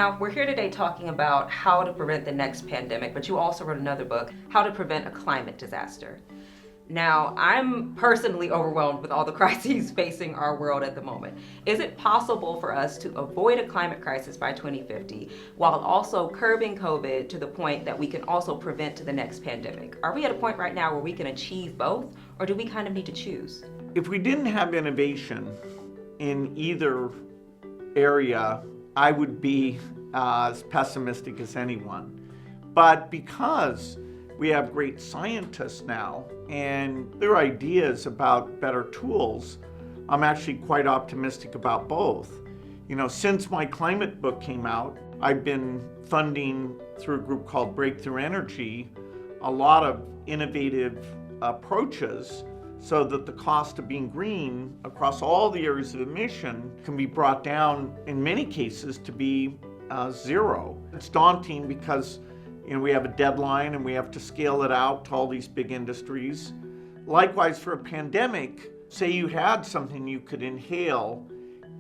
Now, we're here today talking about how to prevent the next pandemic, but you also wrote another book, How to Prevent a Climate Disaster. Now, I'm personally overwhelmed with all the crises facing our world at the moment. Is it possible for us to avoid a climate crisis by 2050 while also curbing COVID to the point that we can also prevent the next pandemic? Are we at a point right now where we can achieve both, or do we kind of need to choose? If we didn't have innovation in either area, I would be as pessimistic as anyone. But because we have great scientists now and their ideas about better tools, I'm actually quite optimistic about both. Since my climate book came out, I've been funding through a group called Breakthrough Energy a lot of innovative approaches so that the cost of being green across all the areas of emission can be brought down in many cases to be zero. It's daunting because we have a deadline and we have to scale it out to all these big industries. Likewise, for a pandemic, say you had something you could inhale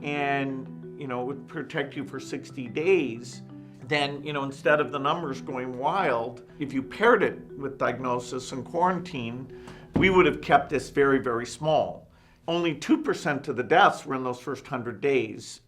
and it would protect you for 60 days, then instead of the numbers going wild, if you paired it with diagnosis and quarantine, we would have kept this very, very small. Only 2% of the deaths were in those first 100 days.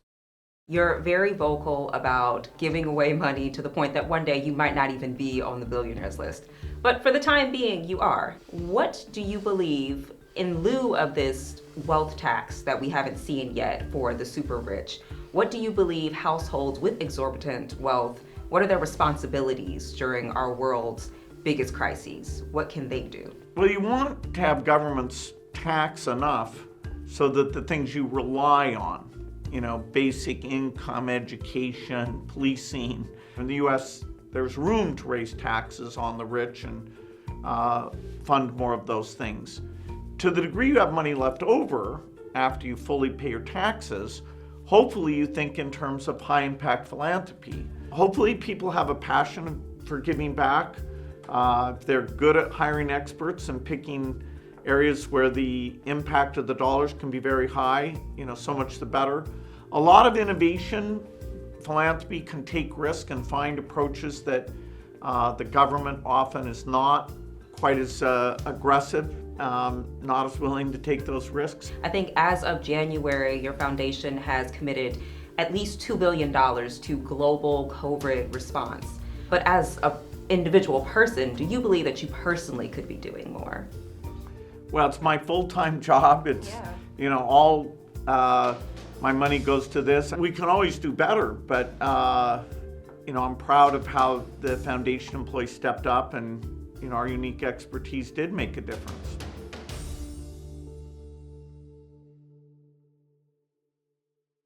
You're very vocal about giving away money to the point that one day you might not even be on the billionaires list. But for the time being, you are. What do you believe, in lieu of this wealth tax that we haven't seen yet for the super rich, what do you believe households with exorbitant wealth, what are their responsibilities during our world's biggest crises? What can they do? Well, you want to have governments tax enough so that the things you rely on, basic income, education, policing. In the US, there's room to raise taxes on the rich and fund more of those things. To the degree you have money left over after you fully pay your taxes, hopefully you think in terms of high impact philanthropy. Hopefully people have a passion for giving back. If they're good at hiring experts and picking areas where the impact of the dollars can be very high, so much the better. A lot of innovation, philanthropy can take risk and find approaches that the government often is not quite as aggressive, not as willing to take those risks. I think as of January, your foundation has committed at least $2 billion to global COVID response. But as an individual person, do you believe that you personally could be doing more? Well, it's my full-time job. It's, all my money goes to this. We can always do better, but, I'm proud of how the foundation employees stepped up and, our unique expertise did make a difference.